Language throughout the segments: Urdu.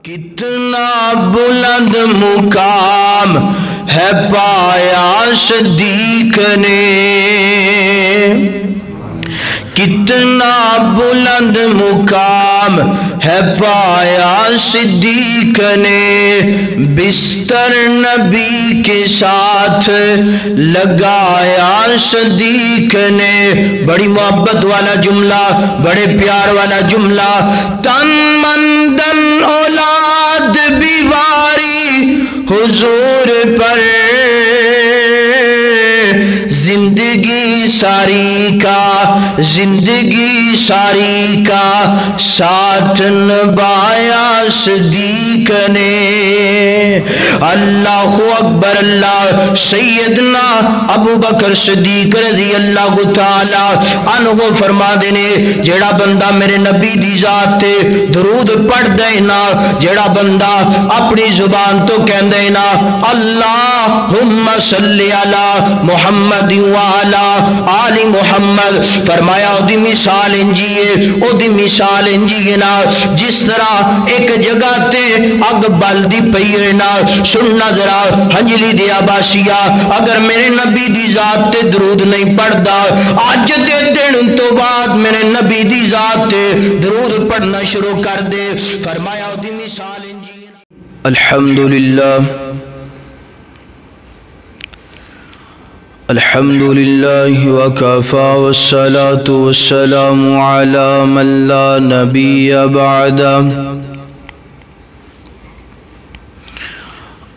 کتنا بلند مقام ہے پایا صدیق نے، کتنا بلند مقام ہے پایا صدیق نے، بستر نبی کے ساتھ لگایا صدیق نے۔ بڑی محبت والا جملہ، بڑے پیار والا جملہ، تن من دن اولاد بیواری حضور پر، زندگی ساری کا، زندگی ساری کا ساتھ نبھایا صدیق نے۔ اللہ اکبر، اللہ سیدنا ابو بکر صدیق رضی اللہ تعالی عنہ فرما دینے، جیڑا بندہ میرے نبی دی ذات تے درود پڑھ دے نا، جیڑا بندہ اپنی زبان تو کہندے نا اللہم صلی علی محمد وعلی آل محمد، فرمایا او دی مثال انجیے، او دی مثال انجیے نا، جس طرح ایک جگہ تے اگ بلدی پئی نا، سننا ذرا ہنجلی دیا باشیا، اگر میرے نبی دی ذات تے درود نہیں پڑھدا، آج دے دن تو بعد میرے نبی دی ذات تے درود پڑھنا شروع کر دے، فرمایا او دی مثال انجیے نا۔ الحمدللہ الحمدللہ وکفا والصلاة والسلام علی من لا نبی بعدہ،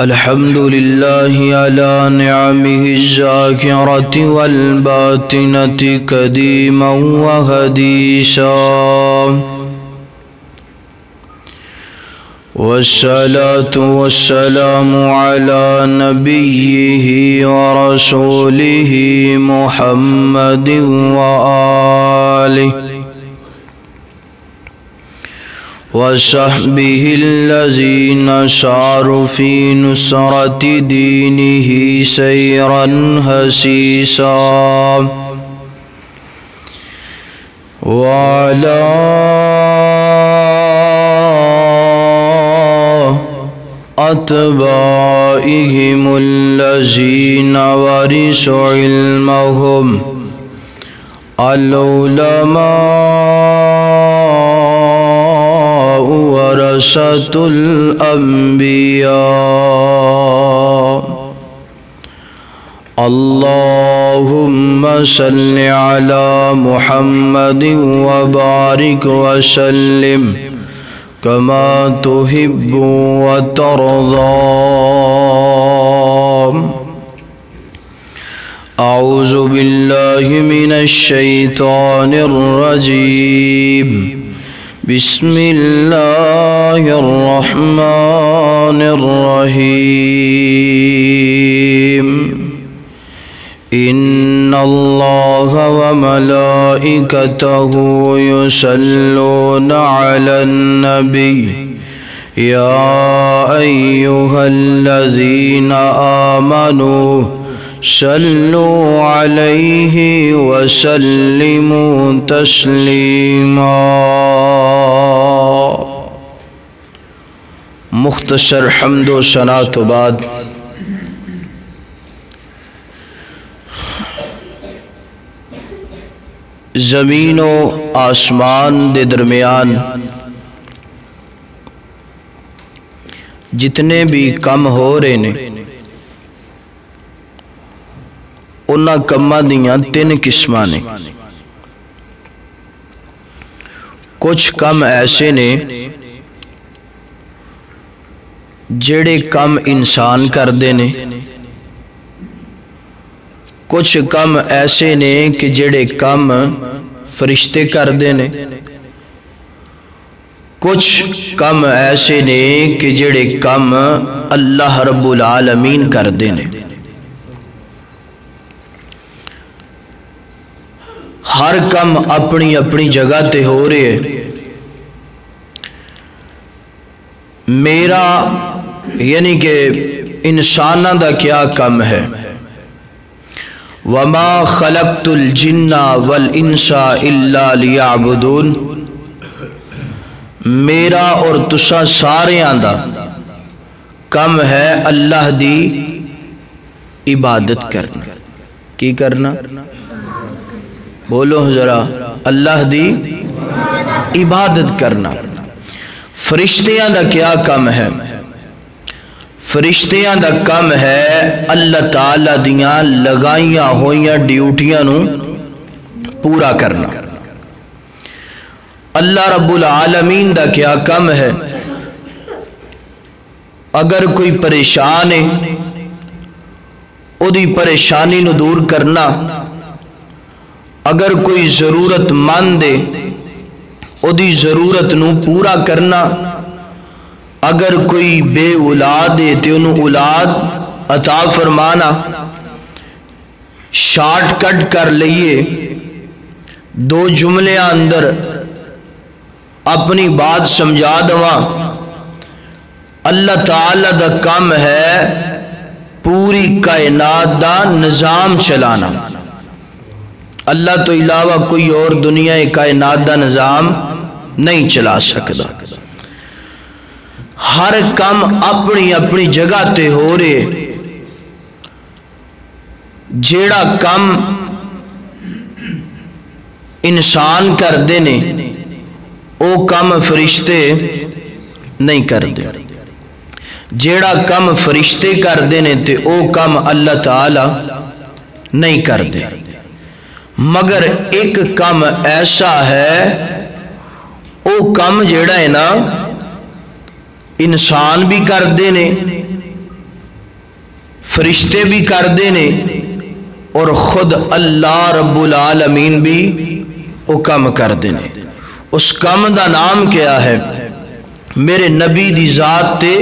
الحمدللہ علی نعمہ الذاکرۃ والباطنۃ قدیما وحدیثا، والصلاة والسلام على نبيه ورسوله محمد وآله وصحبه الذين ساروا في نصرة دينه سيرا حسيسا، وعلى اتباعهم الذين ورثوا علمهم العلماء ورثة الأنبياء، اللهم صل على محمد وبارك وسلم كما تحب وترضى۔ أعوذ بالله من الشيطان الرجيم، بسم الله الرحمن الرحيم، إن الله وملائكته يصلون على النبي، يا أيها الذين آمنوا صلوا عليه وسلموا تسلیما۔ مختصر حمد و ثنا تو بعد زمین و آسمان دے درمیان جتنے بھی کم ہو رہے نے، انہاں کماں دیاں تین قسماں نے۔ کچھ کم ایسے نے جڑے کم انسان کردے نے، کچھ کم ایسے نے کہ جڑے کم فرشتے کردے نے، کچھ کم ایسے نے کہ جڑے کم اللہ رب العالمین کردے نے۔ ہر کم اپنی اپنی جگہ تے ہو رہے ہیں۔ میرا یعنی کہ انسانہ دا کیا کم ہے؟ وَمَا خَلَقْتُ الْجِنَّ وَالْإِنسَ إِلَّا لِيَعْبُدُونَ، میرا اور تسا ساریاں دا کم ہے اللہ دی عبادت کرنا. کی کرنا؟ بولو ذرا. اللہ دی عبادت کرنا. فرشتیاں دا کیا کم ہے؟ فرشتیاں دا کم ہے اللہ تعالی دیاں لگائیاں ہوئیاں ڈیوٹیاں نو پورا کرنا. اللہ رب العالمین دا کیا کم ہے؟ اگر کوئی پریشان ہے او دی پریشانی نو دور کرنا. اگر کوئی ضرورت مند ہے او دی ضرورت نو پورا کرنا. اگر کوئی بے اولاد ہے تے انہوں اولاد عطا فرمانا. شارٹ کٹ کر لئیے دو جملے اندر اپنی بات سمجھا دواں. اللہ تعالی دا کام ہے پوری کائنات دا نظام چلانا. اللہ تو علاوہ کوئی اور دنیا کائنات دا نظام نہیں چلا سکتا. ہر کام اپنی اپنی جگہ تے ہو رہے. جیڑا کام انسان کر دینے او کام فرشتے نہیں کر دے. جیڑا کام فرشتے کر دینے تے او کام اللہ تعالی نہیں کر دے. مگر ایک کام ایسا ہے او کام جیڑا ہے نا انسان بھی کر دینے فرشتے بھی کر دینے اور خود اللہ رب العالمین بھی او کام کر دینے. اس کام دا نام کیا ہے؟ میرے نبی دی ذات تے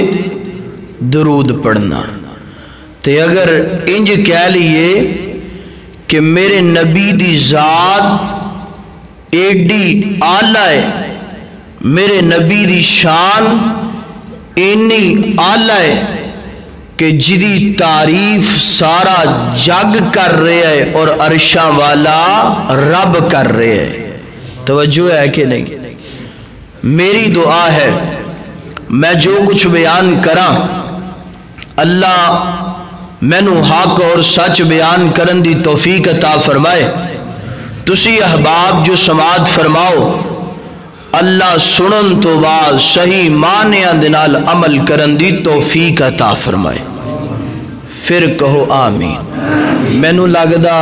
درود پڑھنا. تے اگر انج کہہ لیے کہ میرے نبی دی ذات ایڈی آلہ ہے, میرے نبی دی شان اینی آلہ ہے کہ جدی تعریف سارا جگ کر رہے ہے اور عرشاں والا رب کر رہے ہے. توجہ ہے کہ نہیں؟ میری دعا ہے میں جو کچھ بیان کراں اللہ مینو حق اور سچ بیان کرن دی توفیق عطا فرمائے. تسی احباب جو سماعت فرماؤ اللہ سنن تو بعد صحیح معنیاں دے نال عمل کرن دی توفیق عطا فرمائے. پھر کہو آمین. مینو لگدا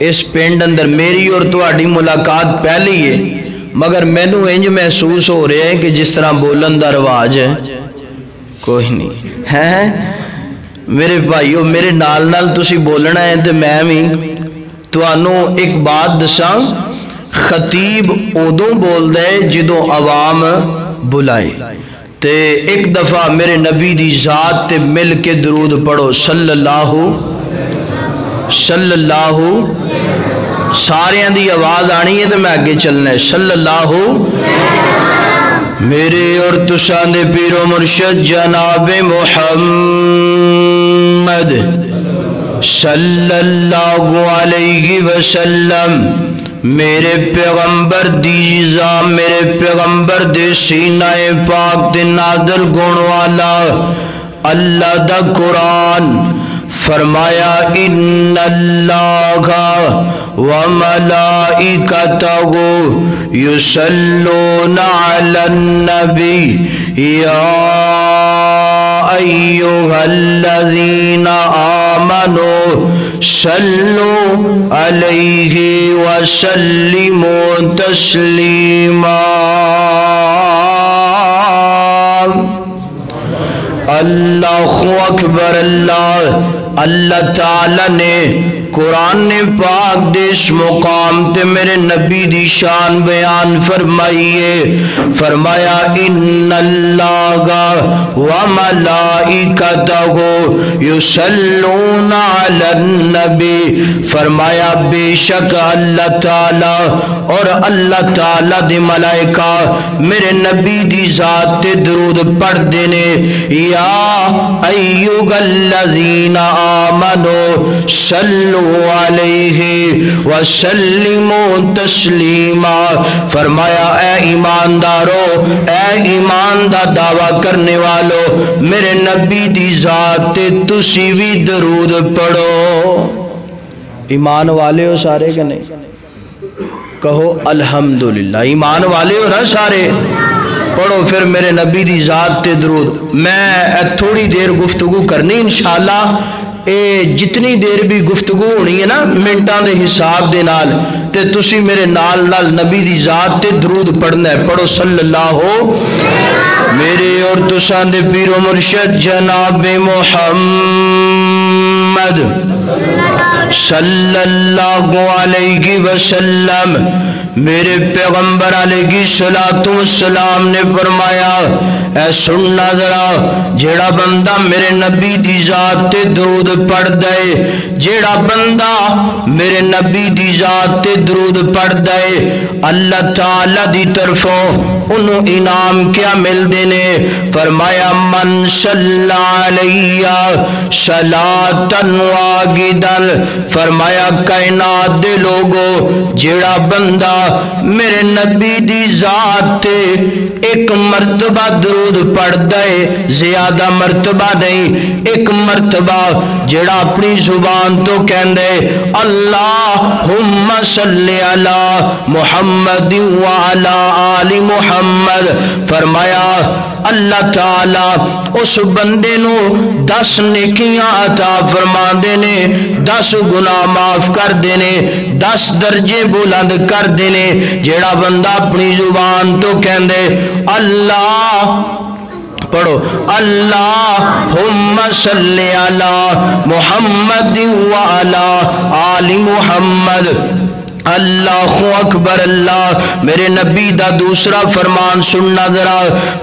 اس پنڈ اندر میری اور تہاڈی ملاقات پہلی ہے مگر مینو انج محسوس ہو رہے ہیں کہ جس طرح بولن دا رواج ہے کوئی نہیں ہے. میرے بھائیو میرے نال نال تسی بولنا ہے تے میں بھی تانوں ایک بات دساں. خطیب ادوں بول دے جدوں عوام بلائے. تے ایک دفعہ میرے نبی دی ذات تے مل کے درود پڑھو صلی اللہ ساریاں دی آواز آنی ہے تے میں آگے چلنا ہے. صلی اللہ میرے اور تساں دے پیر و مرشد جناب محمد صلی اللہ علیہ وسلم میرے پیغمبر دیزا میرے پیغمبر دے سینہ پاک دے نادل گون والا اللہ دا قرآن فرمایا ان اللہ وملائکتہ یصلون علی النبی یا ایھا الذین آمنوا صلوا علیہ وسلموا تسلیما. اللہ اکبر. اللہ تعالی نے قرآن پاک دے اس مقام تے میرے نبی دی شان بیان فرمائیے. فرمایا ان اللہ وملائکتہ یصلون علی النبی. فرمایا بے شک اللہ تعالی اور اللہ تعالی دی ملائکہ میرے نبی دی ذات تے درود پڑھ دینے یا ایھا الذین آمنوا صلوا علیہ وسلموا تسلیما فرمایا اے ایماندارو اے ایمان دا دعویٰ کرنے والو میرے نبی دی ذات تے تسی بھی درود پڑھو ایمان والے ہو سارے کہ نہیں کہو الحمدللہ ایمان والے ہو نا سارے پڑھو پھر میرے نبی دی ذات تے درود میں تھوڑی دیر گفتگو کرنی انشاءاللہ جتنی دیر بھی گفتگو ہونی ہے نا منٹاں دے حساب دے نال تے تسی میرے نال نال نبی دی ذات تے درود پڑھنا ہے پڑھو صلی اللہ میرے اور تساں دے پیر و مرشد جناب محمد صلی اللہ علیہ وسلم میرے پیغمبر علیہ السلام نے فرمایا اے سننا ذرا جیڑا بندہ میرے نبی دی ذات تے درود پڑھ دے جیڑا بندہ میرے نبی دی ذات تے درود پڑھ دے اللہ تعالی دی طرفوں انہوں انعام کیا مل دینے فرمایا من صلی علیہ صلاۃ واحدہ فرمایا کائنات دے لوگو جیڑا بندہ میرے نبی دی ذات تے ایک مرتبہ درود پڑھ دے زیادہ مرتبہ نہیں ایک مرتبہ جیڑا اپنی زبان تو کہندے اللہم صلی علی محمد وعلی آل محمد فرمایا اللہ تعالی اس بندے نو 10 نیکیاں عطا فرما دینے 10 گناہ معاف کر دینے 10 درجے بلند کر دینے جیڑا بندہ اپنی زبان تو کہندے اللہ پڑھو اللہم صلی علی محمد وعلی آل محمد اللہ اکبر اللہ میرے نبی دا دوسرا فرمان سننا ذرا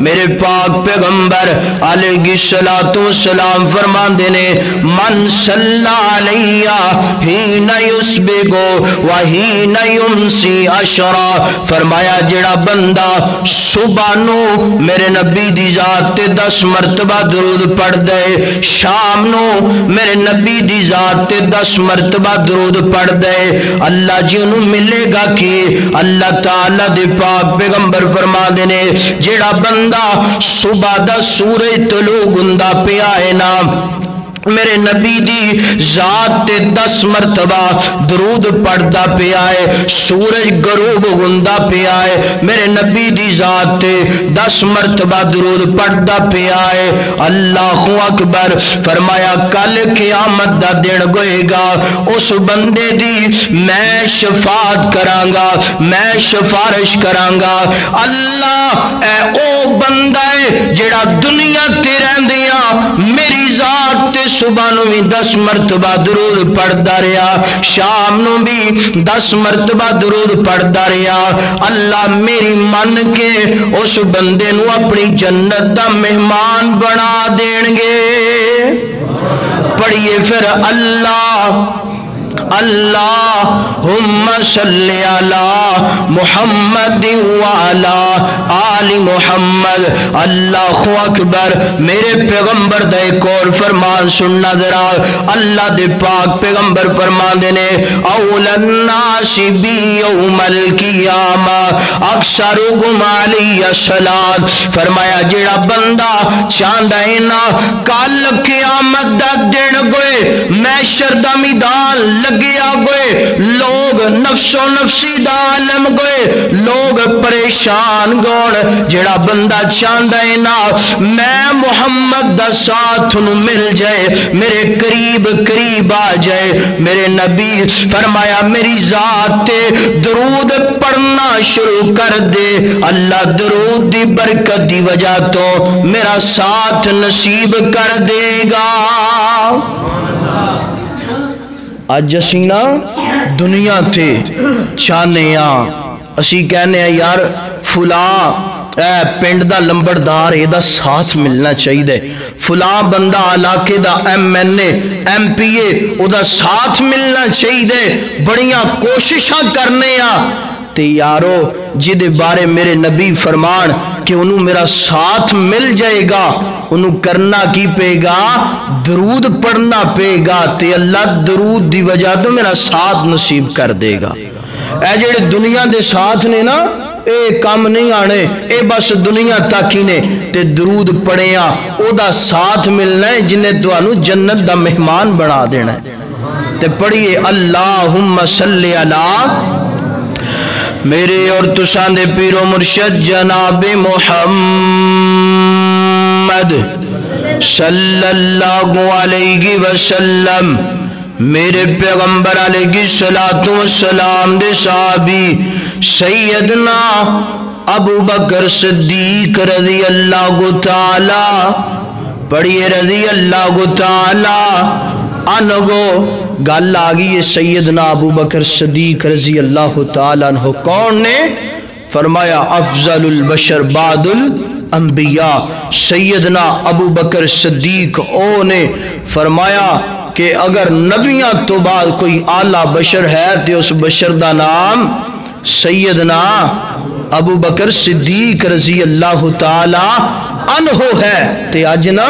میرے پاک پیغمبر علیہ السلام فرمان دینے من صلی علیہ حین یسبگو وحین یمسی عشرہ فرمایا جڑا بندہ صبح نو میرے نبی دی ذات تے 10 مرتبہ درود پڑھ دے شام نو میرے نبی دی ذات تے 10 مرتبہ درود پڑھ دے اللہ جی ملے گا کہ اللہ تعالی دے پاک پیغمبر فرما دینے جیڑا بندہ صبح دا سورج طلوع گندا پیا ہے نا میرے نبی دی ذات تے 10 مرتبہ درود پڑھدا پیا ہے سورج غروب ہوندا پیا ہے میرے نبی دی ذات تے 10 مرتبہ درود پڑھدا پیا ہے اللہ اکبر فرمایا کل قیامت دا دن ہوئے گا اس بندے دی میں شفاعت کراں گا میں سفارش کراں گا اللہ اے او بندہ ہے جڑا دنیا تے رہندیاں میری ذات تے صبح نو بھی 10 مرتبہ درود پڑھدا رہیا شام نو بھی 10 مرتبہ درود پڑھدا رہیا اللہ میری من کے اس بندے نو اپنی جنت دا مہمان بنا دین گے پڑھیے پھر اللہم صلی علی محمد وعلی آل محمد اللہ اکبر میرے پیغمبر دا ایک اور فرمان سننا ذرا اللہ دے پاک پیغمبر فرمان دینے اول الناس بی یوم القیامہ اکثرکم علی الصلاۃ فرمایا جیڑا بندہ چاہندا ہے نا کل قیامت دا دن گئے محشر دا میدان لگیا گئے لوگ نفس و نفسی دا عالم گئے لوگ پریشان گون جڑا بندہ چاہندا ہے نا میں محمد دا ساتھ نو مل جائے میرے قریب قریب آ جائے میرے نبی فرمایا میری ذات تے درود پڑھنا شروع کر دے اللہ درود دی برکت دی وجہ تو میرا ساتھ نصیب کر دے گا اج اسی نا دنیا تے چاہنے اسی کہنے یار فلاں پنڈ دا لمبردار اے دا ساتھ ملنا چاہیے فلاں بندہ علاقے دا M N A M P A او دا ساتھ ملنا چاہیے بڑیاں کوششاں کرنے تے یارو جدے بارے میرے نبی فرمان کہ انہوں میرا ساتھ مل جائے گا، انہوں کرنا کی پے گا، درود پڑھنا پے گا، تے اللہ درود دی وجہ تو میرا ساتھ نصیب کر دے گا۔ اے جڑے دنیا دے ساتھ نے نا اے کام نہیں آنے، اے بس دنیا تک ہی نے، تے درود پڑھیاں او دا ساتھ ملنا ہے جنہیں تو انہوں جنت دا مہمان بنا دینا ہے۔ تے پڑھئے اللہم صلی اللہ میرے اور تسان دے پیر و مرشد جناب محمد صلی اللہ علیہ وسلم، میرے پیغمبر علیہ السلام دے صحابی سیدنا ابو بکر صدیق رضی اللہ تعالی، پڑھئے رضی اللہ تعالی عنہ، گل آگئی ہے سیدنا ابو بکر صدیق رضی اللہ تعالیٰ عنہ کون نے؟ فرمایا افضل البشر بعد الانبیاء، سیدنا ابو بکر صدیق او نے فرمایا کہ اگر نبیاں تو بعد کوئی اعلیٰ بشر ہے تو اس بشر دا نام سیدنا ابو بکر صدیق رضی اللہ تعالیٰ عنہ ہے۔ تے آج نا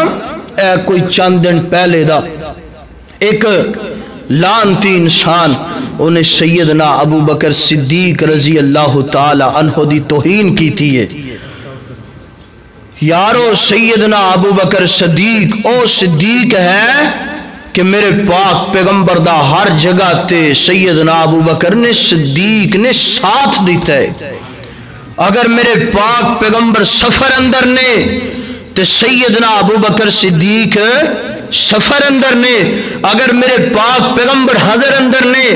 کوئی چند دن پہلے دا ایک لانتی انسان انہیں سیدنا ابو بکر صدیق رضی اللہ تعالی عنہ دی توہین کی تھی ہے۔ یارو سیدنا ابو بکر صدیق او صدیق ہے کہ میرے پاک پیغمبر دا ہر جگہ تے سیدنا ابو بکر نے صدیق نے ساتھ دیتا ہے۔ اگر میرے پاک پیغمبر سفر اندر نے تے سیدنا ابو بکر صدیق سفر اندر نے، اگر میرے پاک پیغمبر حضر اندر نے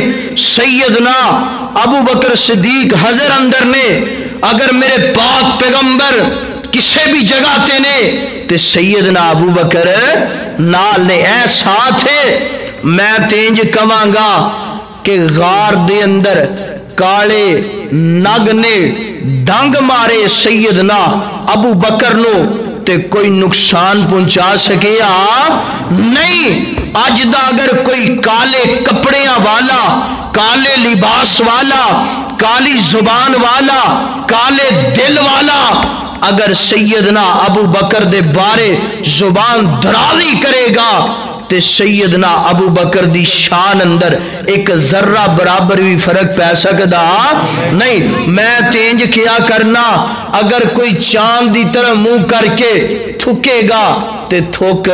سیدنا ابو بکر صدیق حضر اندر نے، اگر میرے پاک پیغمبر کسی بھی جگہ تے نے تے سیدنا ابو بکر نال نے۔ اے ساتھ ہے میں تینج کواں گا کہ غار دے اندر کالے نگ نے ڈنگ مارے سیدنا ابو بکر نو تے کوئی نقصان پہنچا سکے نہیں۔ اج دا اگر کوئی کالے کپڑیاں والا، کالے لباس والا، کالی زبان والا، کالے دل والا اگر سیدنا ابو بکر دے بارے زبان درازی کرے گا تے سیدنا ابو بکر دی شان اندر ایک ذرہ برابر بھی فرق پہ سکتا نہیں۔ میں تینج کیا کرنا، اگر کوئی چاند دی طرح منہ کر کے تھکے گا تے تھک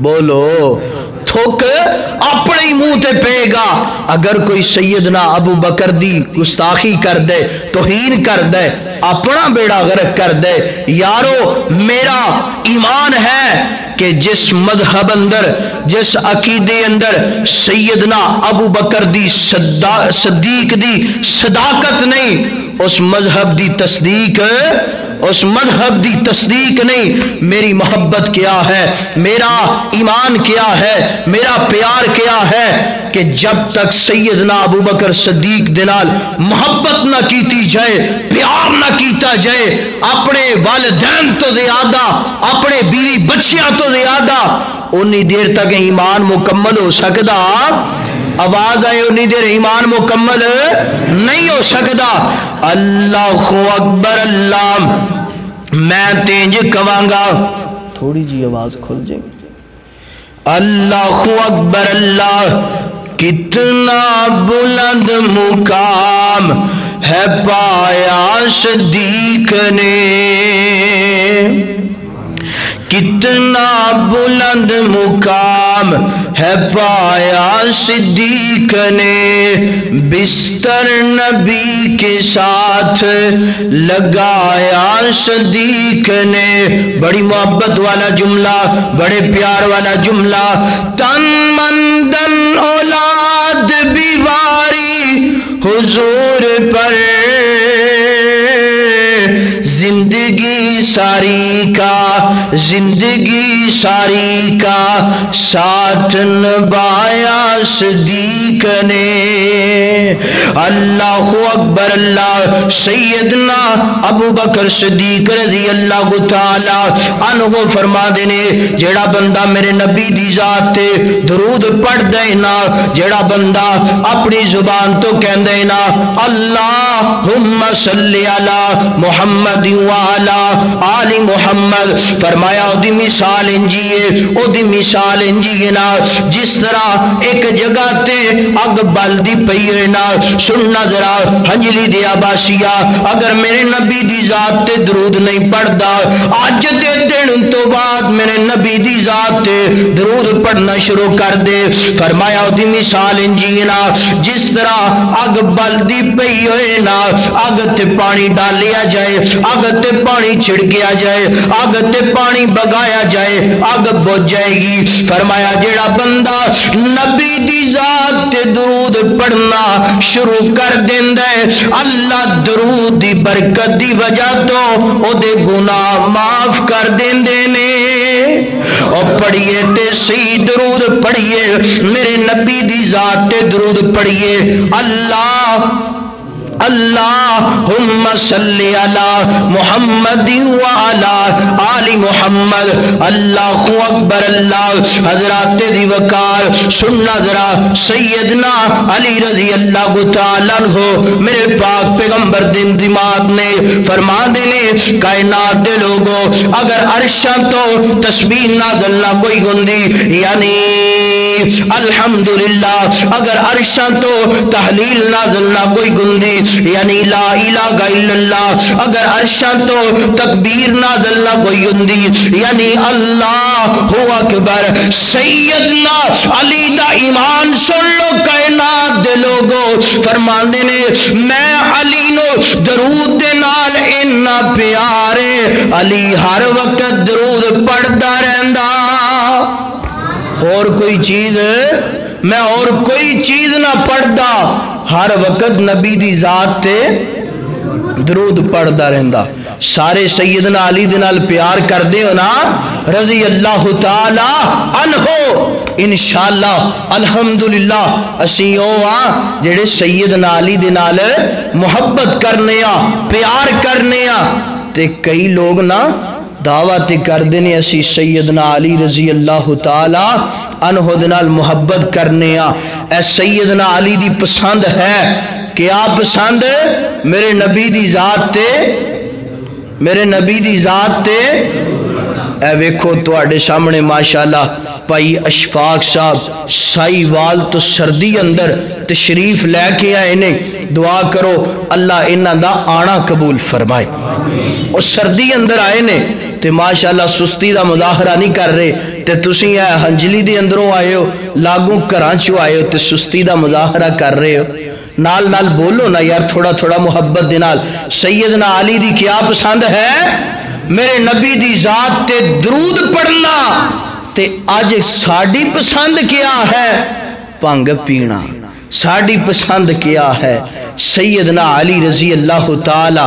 بولو تھک اپنے ہی منہ تے پے گا۔ اگر کوئی سیدنا ابو بکر دی گستاخی کر دے، توہین کر دے، اپنا بیڑا غرق کر دے۔ یارو میرا ایمان ہے کہ جس مذہب اندر، جس عقیدے اندر سیدنا ابو بکر دی صدیق دی صداقت نہیں، اس مذہب دی تصدیق، اس مذہب دی تصدیق نہیں۔ میری محبت کیا ہے، میرا ایمان کیا ہے، میرا پیار کیا ہے کہ جب تک سیدنا ابو بکر صدیق دنال محبت نہ کیتی جائے، پیار نہ کیتا جائے، اپنے والدین تو زیادہ، اپنے بیوی بچیاں تو زیادہ، انی دیر تک ایمان مکمل ہو سکتا، آواز آئے انی دیر ایمان مکمل نہیں ہو سکتا۔ اللہ اکبر، اللہ میں تینج کواں گا، تھوڑی جی آواز کھل جائے، اللہ اکبر، اللہ کتنا بلند مقام ہے پایا صدیق نے، کتنا بلند مقام ہے پایا صدیق نے، بستر نبی کے ساتھ لگایا صدیق نے۔ بڑی محبت والا جملہ، بڑے پیار والا جملہ، تن من دن اولاد بیواری حضور پر زندگی ساری کا ساتھ نبھایا صدیق نے. اللہ اکبر اللہ. سیدنا ابو بکر صدیق رضی اللہ تعالی عنہ فرما دینے جیڑا بندہ میرے نبی دی ذات تے درود پڑھ دے نا, جیڑا بندہ اپنی زبان تو کہن دے نا اللہم صلی علی محمد وعلی آل محمد, فرمایا او دی مثال انجیے, او دی مثال انجیے نا جس طرح ایک جگہ تے اگ بلدی پئی ہے نا. سننا ذرا ہنجلی دیا باشیا, اگر میرے نبی دی ذات تے درود نہیں پڑھدا اج دے دن تو بعد میرے نبی دی ذات تے درود پڑھنا شروع کر دے. فرمایا او دی مثال انجی نا جس طرح اگ بلدی پئی ہوئے نا, اگ تے پانی ڈالیا جائے, اگ تے پانی چھڑکیا جائے, اگ تے پانی بگایا جائے, اگ بجھ جائے گی. فرمایا جیڑا بندہ نبی دی ذات تے درود پڑھنا شروع کر دیندا ہے اللہ درود دی برکت دی وجہ تو او دے گناہ معاف کر دیندے نے. اور پڑھیے تے صحیح درود پڑھیے, میرے نبی دی ذات تے درود پڑھیے. اللہم صلی علی محمد وعلی آل محمد. اللہ اکبر اللہ. حضرات دی وقار سننا ذرا سیدنا علی رضی اللہ تعالیٰ عنہ میرے پاک پیغمبر دن دماغ نے فرما دینے کائنات دے لوگوں اگر عرشاں تو تسبیح نازل نہ کوئی گندی یعنی الحمدللہ, اگر عرشاں تو تحلیل نازل نہ کوئی گندی یعنی لا الہ الا اللہ, اگر عرشاں تو تکبیر نازل نہ کوئی گندی یعنی اللہ اکبر. سیدنا علی دا ایمان سن لو کائنات دے لوگوں, فرماندے نے میں علی نو درود دے نال اتنا پیارے, علی ہر وقت درود پڑھدا رہندا. اور کوئی چیز میں اور کوئی چیز نہ پڑھدا, ہر وقت نبی دی ذات تے درود پڑھدا رہندا. سارے سیدنا علی دے نال پیار کر دے ہو نا رضی اللہ تعالی عنہ. انشاءاللہ الحمدللہ اسی او جڑے سیدنا علی دے نال محبت کرنے پیار کرنے. تے کئی لوگ نا دعوت کر دینے اسی سیدنا علی رضی اللہ تعالی عنہ دے نال محبت کرنے. اے سیدنا علی دی پسند ہے, کیا پسند؟ میرے نبی دی ذات تے, میرے نبی دی ذات تے. اے ویکھو تواڈے سامنے ماشاءاللہ بھائی اشفاق صاحب سائی وال تو سردی اندر تشریف لے کے آئے نے. دعا کرو اللہ انہاں دا آنا قبول فرمائے. اور سردی اندر آئے نے تے ماشاءاللہ سستی دا مظاہرہ نہیں کر رہے, تے تسی اے ہنجلی دے اندروں آئے ہو, لاگوں گھراں چوں آئے ہو تے سستی دا مظاہرہ کر رہے ہو. نال نال بولو نا یار تھوڑا تھوڑا محبت دے نال. سیدنا علی دی کیا پسند ہے؟ میرے نبی دی ذات تے درود پڑھنا. تے آج ساڑی پسند کیا ہے؟ پنگ پینا. ساڑی پسند کیا ہے؟ سیدنا علی رضی اللہ تعالی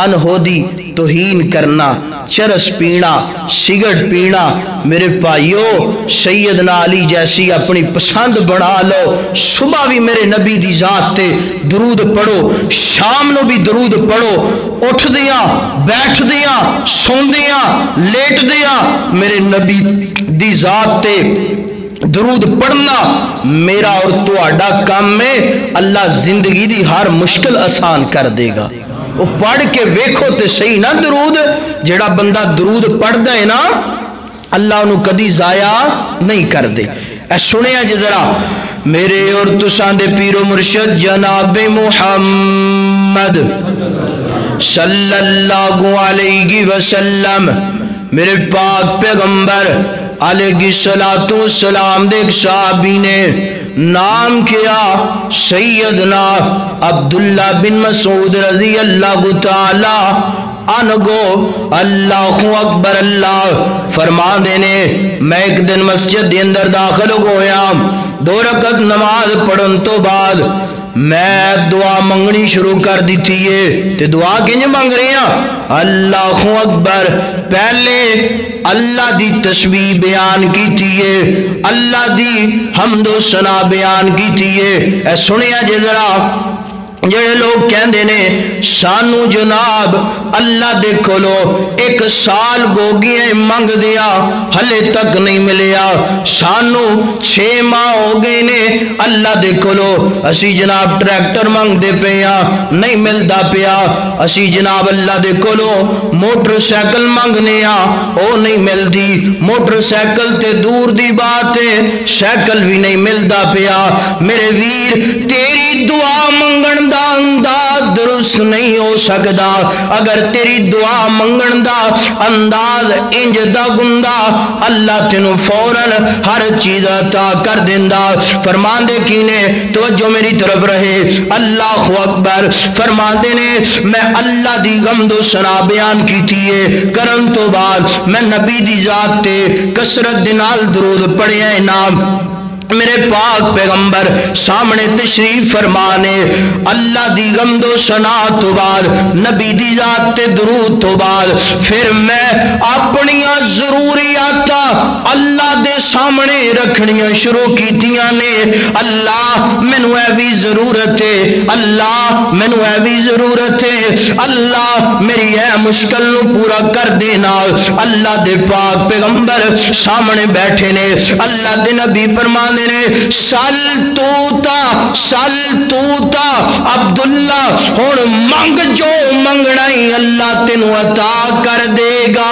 عنہ دی توہین کرنا, چرس پینا, سگرٹ پینا. میرے بھائیو سیدنا علی جیسی اپنی پسند بنا لو. صبح بھی میرے نبی دی ذات تے درود پڑھو, شام نو بھی درود پڑھو, اٹھ دیاں بیٹھ دیاں سون دیاں لیٹ دیاں میرے نبی دی ذات تے درود پڑھنا میرا اور تہاڈا کام میں اللہ زندگی دی ہر مشکل آسان کر دے گا. وہ پڑھ کے ویکھو تے صحیح نا درود. جڑا بندہ درود پڑھدا ہے نا اللہ انہوں کدی ضائع نہیں کر دے. اے سنیا جی ذرا میرے اور تساں دے پیر و مرشد جناب محمد صلی اللہ علیہ وسلم میرے پاک پیغمبر علیہ السلام دے ایک صحابی نے نام کیا سیدنا عبداللہ بن مسعود رضی اللہ تعالی عنہ. اللہ اکبر اللہ. فرما دینے میں ایک دن مسجد دے اندر داخل ہویا, 2 رکعت نماز پڑھن تو بعد میں دعا منگنی شروع کر دیتی ہے تے دعا کنج منگ رہے ہیں اللہ اکبر پہلے اللہ دی تسبیح بیان کیتی ہے اللہ دی حمد و ثنا بیان کیتی ہے اے سنیا جے ذرا جڑے لوگ کہندے نے سانو جناب اللہ دے کولو 1 سال گوگیاں منگ دیا ہلے تک نہیں ملیا سانو 6 ماہ ہو گئے نے اللہ دے کولو اسی جناب ٹریکٹر منگ دے پیا نہیں ملدا پیا اسی جناب اللہ دے کولو موٹر سائیکل منگنے او نہیں ملدی موٹر سائیکل تے دور دی بات ہے سائیکل بھی نہیں ملدا پیا میرے ویر تیری دعا منگن دا انداز درست نہیں ہو سکدا اگر تیری دعا منگن دا انداز انج دا گندا اللہ تینوں فوراً ہر چیز عطا کر دیندا فرماندے کینے توجہ میری طرف رہے اللہ اکبر فرماندے نے میں اللہ دی حمد و ثنا بیان کیتی ہے کرن تو بعد میں نبی دی ذات تے کثرت دے نال درود پڑھیا ہے نام میرے پاک پیغمبر سامنے تشریف فرمانے اللہ دی حمد و ثنا تو بعد نبی دی ذات تے درود تو بعد پھر میں اپنی ضروریات اللہ دے سامنے رکھنیاں شروع کیتیاں نے اللہ مینوں اے وی ضرورت ہے اللہ مینوں اے وی ضرورت ہے اللہ میری اے مشکل نو پورا کر دینا اللہ دے پاک پیغمبر سامنے بیٹھے نے اللہ دے نبی فرمانے نے سل توتا عبداللہ ہن منگ جو منگنا ہی اللہ تینوں عطا کر دے گا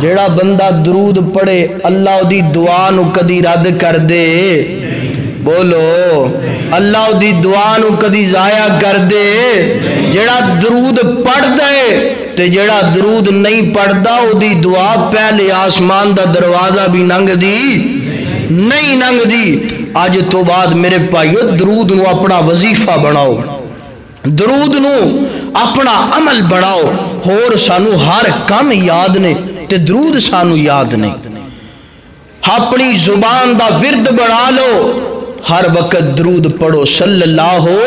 جیڑا بندہ درود پڑھے اللہ دی دعا نو کدی رد کر دے بولو اللہ دی دعا نو کدی ضائع کر دے جیڑا درود پڑھ دے تے جیڑا درود نہیں پڑھدا او دی دعا پہلے آسمان دا دروازہ بھی ننگ دی نہیں ننگ دی اج تو بعد میرے بھائیو درود نو اپنا وظیفہ بناؤ درود نو اپنا عمل بناؤ ہور سانو ہر کم یاد نے تے درود سانو یاد نہیں اپنی زبان دا ورد بنا لو ہر وقت درود پڑھو صلی اللہ ہو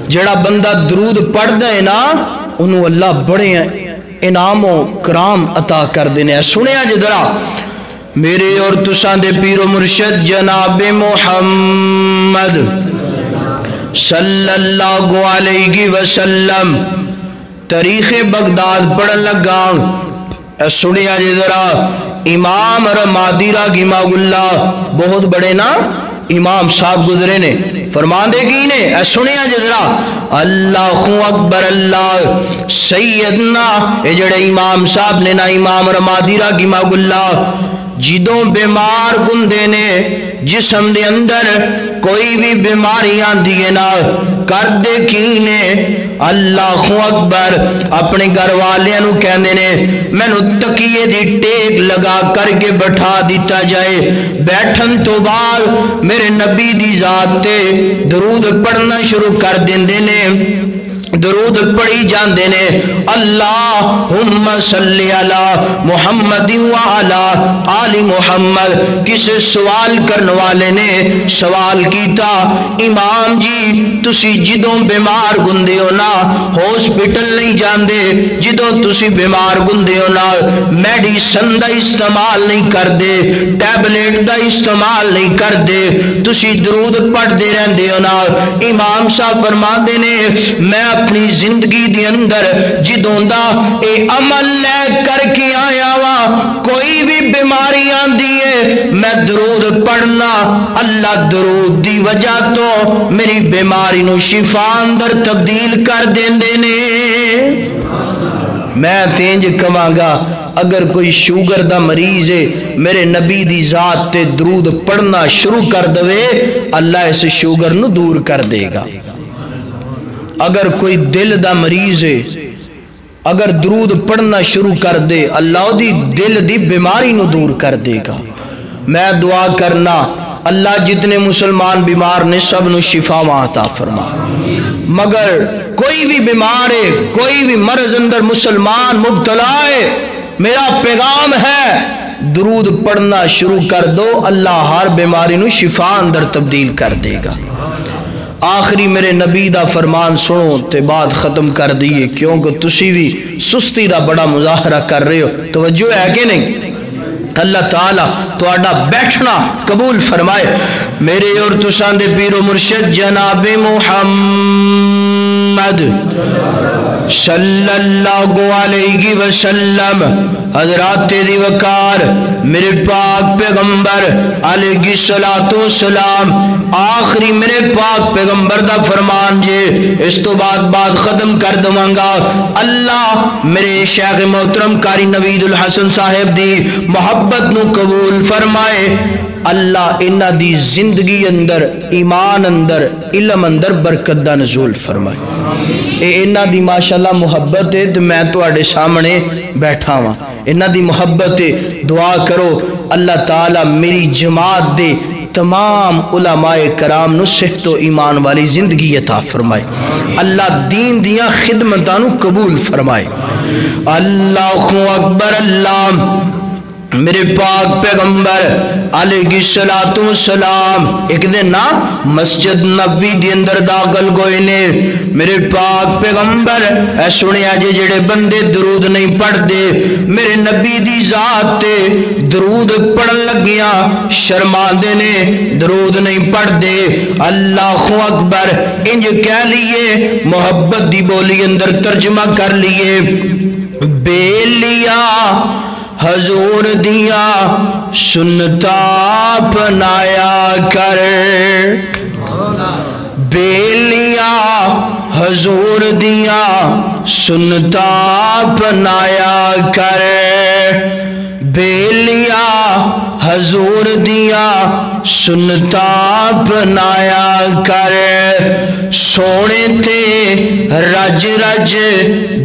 جڑا بندہ درود پڑھ دے نا انہوں اللہ بڑے انعام و کرام عطا کر دینے سنیا جدرا میرے اور تسان دے پیر و مرشد جناب محمد صلی اللہ علیہ وسلم تاریخ بغداد پڑھن لگا سنیا جدرا امام رمادی رحمہ اللہ بہت بڑے نا امام صاحب گزرے نے فرماندے کی نے سنیا جذرا اللہ اکبر اللہ سیدنا اے جڑے امام صاحب نے نا امام رمادی رحمہ اللہ جدوں بیمار گندے نے جسم دے اندر کوئی بھی بیماریاں دیے نا کر دے کی نے اللہ اکبر اپنے گھر والیاں نو کہندے نے مینوں تکیے دی ٹیک لگا کر کے بٹھا دیتا جائے بیٹھن تو بعد میرے نبی دی ذات تے درود پڑھنا شروع کر دیندے نے درود پڑھی جاندے نے اللہم صلی علی محمد وعلی آل محمد کسے سوال کرنے والے نے سوال کیتا امام جی تسی جدوں بیمار گندے ہو نا ہاسپٹل نہیں جاندے جدوں تسی بیمار گندے ہو نا میڈیسن دا استعمال نہیں کر دے ٹیبلیٹ دا استعمال نہیں کر دے تسی درود پڑھ دے رہندے ہو نا امام صاحب فرماندے نے میں اپنی زندگی دی اندر جدوں دا اے عمل لے کر کے آیا وا کوئی بھی بیماری آندی ہے میں درود پڑھنا اللہ درود دی وجہ تو میری بیماری نو شفا اندر تبدیل کر دیندے نے میں تینج کواں گا اگر کوئی شوگر دا مریض ہے میرے نبی دی ذات تے درود پڑھنا شروع کر دوے اللہ اس شوگر نو دور کر دے گا اگر کوئی دل دا مریض ہے اگر درود پڑھنا شروع کر دے اللہ دی دل دی بیماری نو دور کر دے گا میں دعا کرنا اللہ جتنے مسلمان بیمار نے سب نو شفا عطا فرما مگر کوئی بھی بیمار ہے کوئی بھی مرض اندر مسلمان مبتلا ہے میرا پیغام ہے درود پڑھنا شروع کر دو، اللہ ہر بیماری نو شفا اندر تبدیل کر دے گا۔ آخری میرے نبی دا فرمان سنو تے بات ختم کر دیئے، کیونکہ تسی بھی سستی دا بڑا مظاہرہ کر رہے ہو، توجہ ہے کہ نہیں؟ اللہ تعالیٰ تہاڈا بیٹھنا قبول فرمائے۔ میرے اور تساں دے پیر و مرشد جناب محمد صلی اللہ علیہ وسلم حضرات دی وقار میرے پاک پیغمبر علیہ الصلوۃ والسلام آخری میرے پاک پیغمبر دا فرمان جے، اس تو بعد بات ختم کر دواں گا۔ اللہ میرے شیخ محترم قاری نوید الحسن صاحب دی محبت نو قبول فرمائے۔ اللہ انہاں دی زندگی اندر، ایمان اندر، علم اندر برکت دا نزول فرمائے۔ اے انہاں دی ماشاءاللہ محبت ہے تو میں تواڈے سامنے بیٹھا ہاں، انہاں دی محبت ہے۔ دعا کرو اللہ تعالی میری جماعت دے تمام علماء کرام نو صحت و ایمان والی زندگی عطا فرمائے، اللہ دین دیاں خدمتاں نو قبول فرمائے۔ اللہ اکبر۔ اللہ میرے پاک پیغمبر علیہ الصلوۃ والسلام ایک دن نا مسجد نبوی دی اندر داخل ہوئے نے۔ میرے پاک پیغمبر اے سنیا جے جڑے بندے درود نہیں پڑھ دے میرے نبی دی ذات تے درود پڑھن لگیاں شرما دے نے، درود نہیں پڑھ دے۔ اللہ اکبر انج کہہ لیے، محبت دی بولی اندر ترجمہ کر لیے، بے لیا حضور دیا سنتا اپنایا کر، بیلیا حضور دیا سنتا اپنایا کر، بیلیا حضور دیا سنتا اپنایا کر، سونے تے رج رج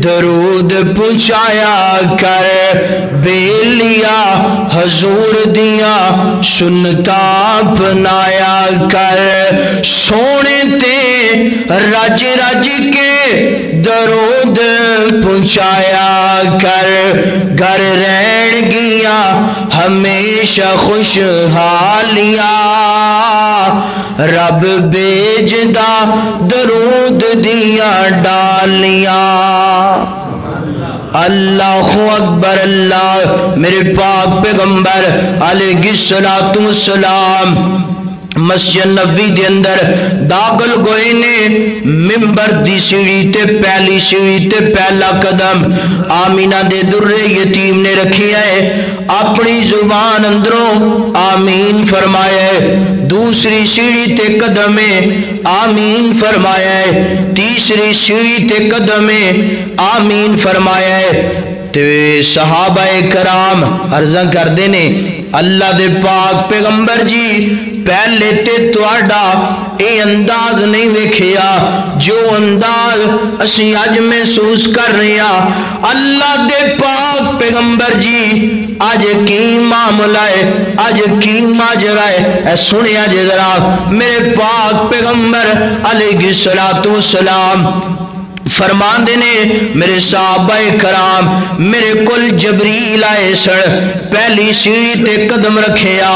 درود پہنچایا کر، بیلیا حضور دیا سنتا اپنایا کر، سونے تے رج رج کے درود پہنچایا کر، گھر رہن گیا ہمیشہ خوشحالیاں، رب بیجدا درود دیاں ڈالیاں۔ اللہ اکبر۔ اللہ میرے پاک پیغمبر علیہ الصلوۃ والسلام مسجد نبوی دے اندر داخل ہوئے نے، ممبر دی سیڑھی تے پہلی سیڑھی تے پہلا قدم آمینہ دے در یتیم نے رکھی ہے، اپنی زبان اندروں آمین فرمایا ہے، دوسری سیڑھی تے قدم آمین فرمایا ہے، تیسری سیڑھی تے قدم آمین فرمایا ہے۔ تے صحابہ کرام عرضاں کر دینے، اللہ دے پاک پیغمبر جی پہلے تے تواڈا اے انداز نہیں ویکھیا جو انداز اسی اج محسوس کر رہے ہیں۔ اللہ دے پاک پیغمبر جی اج کی معاملہ ہے، اج کی ماجرا ہے، اے سنیا جے ذرا میرے پاک پیغمبر علیہ الصلوۃ والسلام فرمان دینے، میرے صحابہ کرام میرے کل جبریل آئے سن، پہلی سیڑھی تے قدم رکھیا،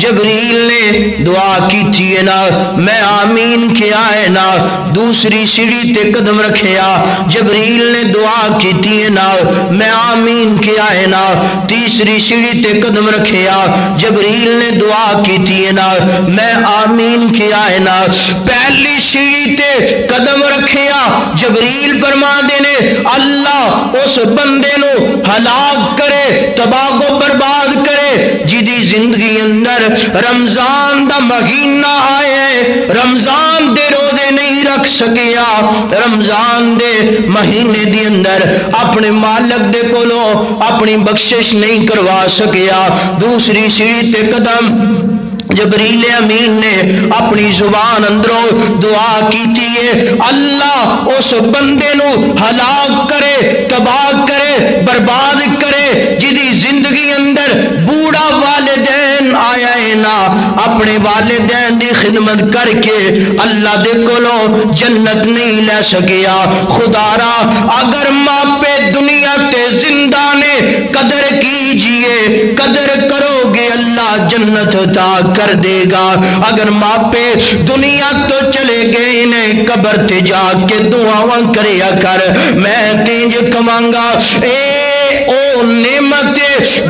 جبریل نے دعا کی تھی نا، میں آمین کیا ہے نا، دوسری سیڑھی تے قدم رکھیا، جبریل نے دعا کی تھی نا، میں آمین کیا ہے نا، تیسری سیڑھی تے قدم رکھیا، جبریل نے دعا کی تھی نا، میں آمین کیا ہے نا، پہلی سیڑھی تے قدم رکھیا، جبریل فرما دینے اللہ اس بندے نو ہلاک کرے، تباہ و برباد کرے جدی زندگی اندر رمضان دا مہینہ آئے، رمضان دے روزے نہیں رکھ سکیا، رمضان دے مہینے دی اندر اپنے مالک دے کولو اپنی بخشش نہیں کروا سکیا، دوسری سیڑھی تے قدم جبریل امین نے اپنی زبان اندروں دعا کیتی ہے، اللہ اس بندے نو ہلاک کرے، تباہ کرے، برباد کرے جدی زندگی اندر بوڑھا والدین آیا ہے نا، اپنے والدین دی خدمت کر کے اللہ دے کولو جنت نہیں لے سکیا۔ خدا را اگر ماپے دنیا تے زندہ نے قدر کیجئے، قدر جنت عطا کر دے گا۔ اگر ماپے دنیا تو چلے گئے نے قبر تے جا کے دعاواں کریا کر، میں تینج کمانگا اے او نعمت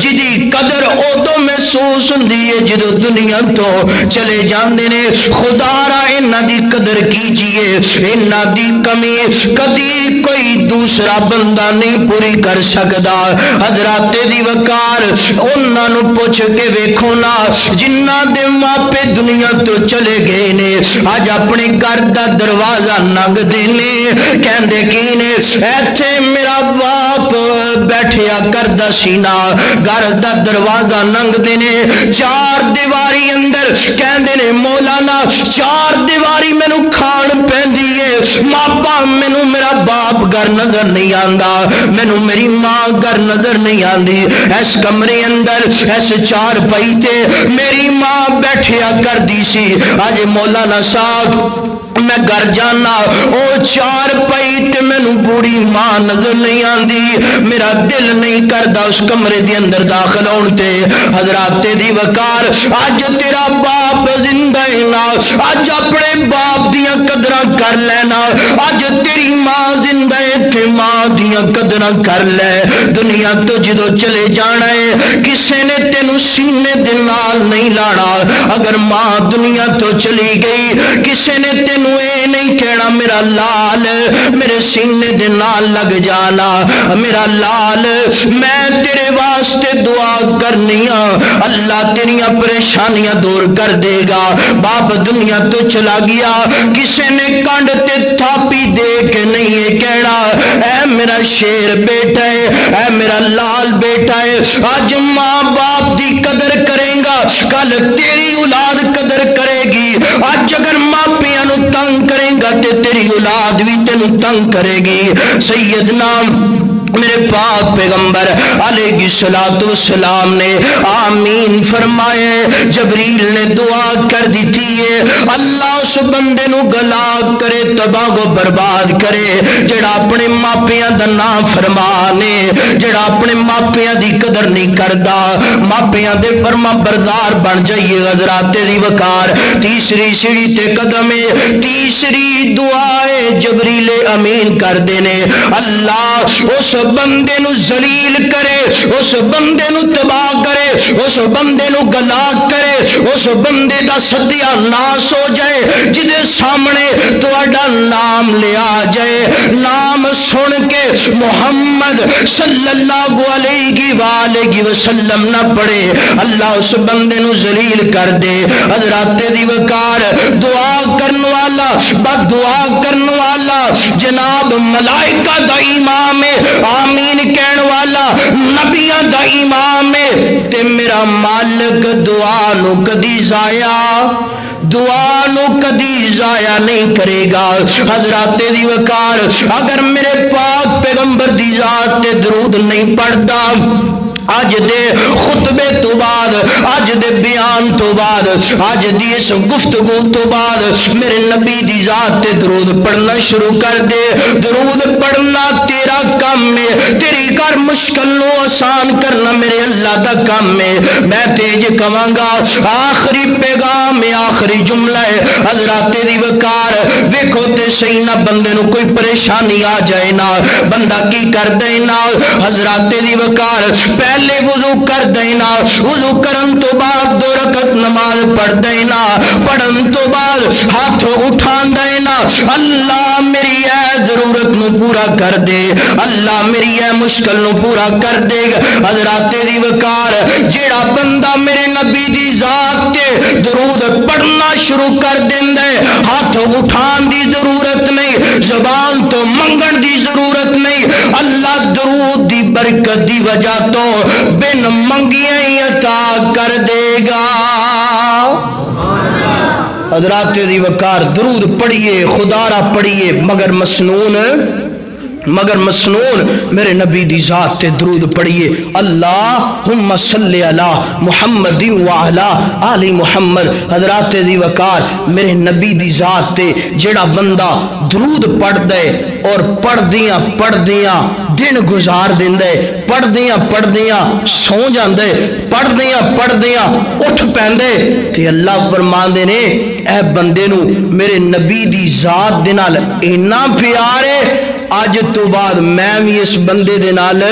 جدی قدر ادو محسوس ہوندی ہے جدو دنیا تو چلے جاندے نے۔ خدا را انہاں دی قدر کیجئے، انہاں دی کمی کدی کوئی دوسرا بندہ نہیں پوری کر سکدا۔ حضرات دی وقار انہاں نو پوچھ کے ویکھو نا جنہاں دے ماپے دنیا تو چلے گئے نے، اج اپنے گھر دا دروازہ ننگ دے نے، کہندے کی نے ایتھے میرا باپ بیٹھیا کردا سی نا، گھر دا دروازہ ننگ دے نے، چار دیواری اندر کہندے نے مولانا چار دیواری مینوں کھان پیندی ہے، ماپا مینوں میرا باپ گھر نظر نہیں آندا، مینوں میری ماں گھر نظر نہیں آندی، اس کمرے اندر اس چار پئی تے میری ماں بیٹھیا کردی سی، اج مولانا صاحب میں گھر جانا او چار پئی تے مینوں بوڑھی ماں نظر نہیں آندی، میرا دل نہیں کردا اس کمرے دے اندر داخل ہون تے۔ حضرات دی وقار اج تیرا باپ زندہ ہے نا، اج اپنے باپ دیاں قدراں کر لینا، اج تیری ماں زندہ ہے تے ماں دیاں قدراں کر لے۔ دنیا تو جدو چلے جانا ہے کسے نے تینوں سینے دے نال نہیں لانا، اگر ماں دنیا تو چلی گئی کسے نے تینوں اے نہیں کہنا میرا لال میرے سینے دے نال لگ جانا، میرا لال میں تیرے واسطے دعا کرنیاں، اللہ تیریاں پریشانیاں دور کر دے گا۔ باپ دنیا تو چلا گیا کسے نے کانڈ تے تھاپی دے کے نہیں ہے کہنا اے میرا شیر بیٹا ہے، اے میرا لال بیٹا ہے۔ آج ماں باپ دی قدر کریں گا کل تیری اولاد قدر کرے گی، آج اگر ماں پیاں نو تنگ کریں گا تے تیری اولاد بھی تینوں تنگ کرے گی۔ سیدنا میرے پاک پیغمبر علیہ الصلوۃ والسلام نے آمین فرمائے، جبریل نے دعا کر دیتی ہے اللہ اس بندے نو گلا کرے تباہ و برباد کرے جڑا اپنے ماپیاں دا نام فرمانے، جڑا اپنے ماپیاں دی قدر نہیں کردا، ماپیاں دے فرما بردار بن جائیے۔ حضرات دی وقار تیسری سیڑھی تے قدم ہے، تیسری دعائے جبریل امین کر دینے، اللہ اس بندے نو ذلیل کرے، اس بندے نو تباہ کرے، اس بندے نو گلا کرے، اس بندے دا ستیہ ناس ہو جائے جدے سامنے تواڈا نام لیا جائے، نام سن کے محمد صلی اللہ علیہ وآلہ وسلم نہ پڑھے، اللہ اس بندے نو ذلیل کر دے۔ حضرات دی وقار دعا کرن والا بد دعا کرن والا جناب ملائکہ دا امام ہے، آمین کہن والا نبیاں دا امام ہے، تے میرا مالک دعا نو کدی ضائع دعا نو کدی ضائع نہیں کرے گا۔ حضرات دی وقار اگر میرے پاک پیغمبر دی ذات تے درود نہیں پڑھتا، آج دے خطبے تو بعد، آج دے بیان تو بعد، آج دی اس گفتگو تو بعد میرے نبی دی ذات تے درود پڑھنا شروع کر دے۔ درود پڑھنا تیرا کام ہے، تیری کر مشکل نو آسان کرنا میرے اللہ دا کام ہے۔ میں تیج کہاں گا آخری پیغام آخری جملہ ہے۔ حضرات دی وقار ویکھو تے صحیح نہ بندے نو کوئی پریشانی آ جائے نا، بندہ کی کر دے نا۔ حضرات دی وقار پہلے وضو کر دینا، وضو کرن تو بعد 2 رکعت نماز پڑھ دینا، پڑھن تو بعد ہاتھ اٹھا دینا، اللہ میری اے ضرورت نو پورا کر دے، اللہ میری اے مشکل نو پورا کر دے گا۔ حضرات دی وقار جیڑا بندہ میرے نبی دی ذات تے درود پڑھنا شروع کر دیندا ہے، ہاتھ اٹھان دی ضرورت نہیں، زبان تو منگن دی ضرورت نہیں، اللہ درود دی برکت دی وجہ تو بن منگیاں ہی عطا کر دے گا۔ حضرات دی وقار درود پڑھیے، خدا را پڑھیے، مگر مسنون میرے نبی دی ذات تے درود پڑھیے، اللہم صلی علی محمد وعلی آل محمد۔ حضرات دی وقار میرے نبی دی ذات تے جڑا بندہ درود پڑھ دے اور پڑھ دیاں دن گزار دیندے پڑھدیاں پڑھدیاں سو جاندے پڑھدیاں پڑھدیاں اٹھ پیندے تے اللہ فرماندے نے اے بندے نو میرے نبی دی ذات دے نال اینا پیار ہے آج تو بعد میں بھی اس بندے دے نال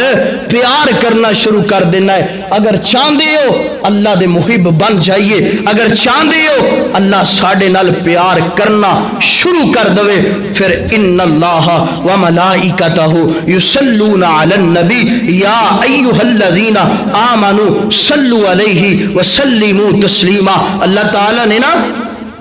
پیار کرنا شروع کر دینا ہے اگر چاہندے ہو اللہ دے محب بن جائیے اگر چاہندے ہو اللہ ساڈے نال پیار کرنا شروع کر دوے پھر ان اللہ و ملائکتہ یصلون علی النبی یا ایھا الذین آمنوا صلوا علیہ وسلموا تسلیما اللہ تعالی نے نا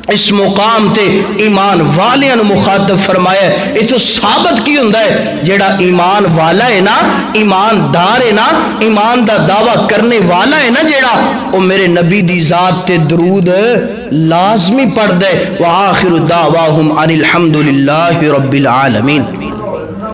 اس مقام تے ایمان والیاں نو مخاطب فرمایا ہے یہ تو ثابت کی ہوندا ہے جیڑا ایمان والا ہے نا ایماندار ہے نا ایمان دا دعویٰ کرنے والا ہے نا جیڑا وہ میرے نبی دی ذات تے درود لازمی پڑھ دے وآخر دعواہم ان الحمد للہ رب العالمین